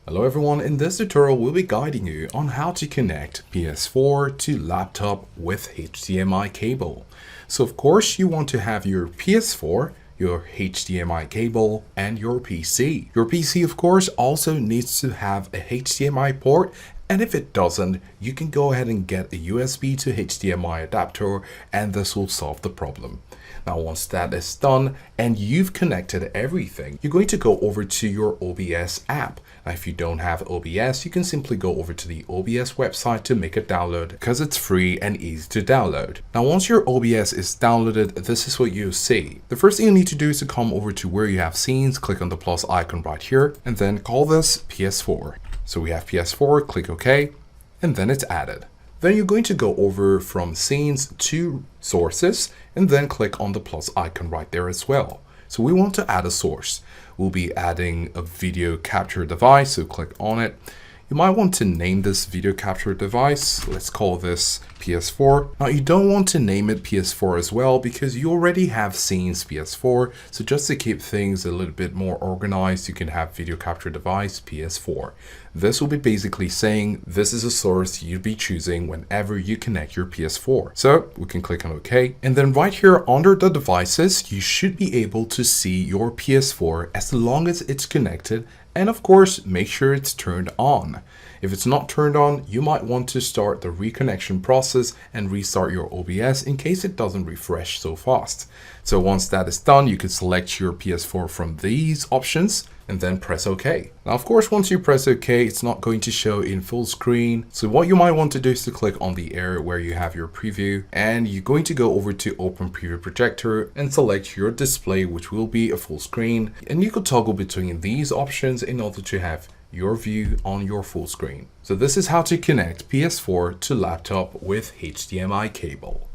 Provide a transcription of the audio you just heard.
Hello everyone, in this tutorial we'll be guiding you on how to connect PS4 to laptop with HDMI cable. So of course you want to have your PS4, your HDMI cable, and your PC. Your PC of course also needs to have a HDMI port, and if it doesn't, you can go ahead and get a USB to HDMI adapter and this will solve the problem. Now once that is done and you've connected everything, you're going to go over to your OBS app. Now if you don't have OBS, you can simply go over to the OBS website to make a download because it's free and easy to download. Now once your OBS is downloaded, this is what you'll see. The first thing you need to do is to come over to where you have scenes, click on the plus icon right here, and then call this PS4. So we have PS4, click OK, and then it's added. Then you're going to go over from scenes to sources and then click on the plus icon right there as well. So we want to add a source. We'll be adding a video capture device, so click on it. You might want to name this video capture device. Let's call this PS4. Now you don't want to name it PS4 as well because you already have scenes PS4. So just to keep things a little bit more organized, you can have video capture device PS4. This will be basically saying this is a source you'd be choosing whenever you connect your PS4. So we can click on OK. And then right here under the devices, you should be able to see your PS4 as long as it's connected. And of course, make sure it's turned on. If it's not turned on, you might want to start the reconnection process and restart your OBS in case it doesn't refresh so fast. So once that is done, you can select your PS4 from these options and then press OK. Now, of course, once you press OK, it's not going to show in full screen. So what you might want to do is to click on the area where you have your preview, and you're going to go over to Open Preview Projector and select your display, which will be a full screen. And you could toggle between these options in order to have your view on your full screen. So this is how to connect PS4 to laptop with HDMI cable.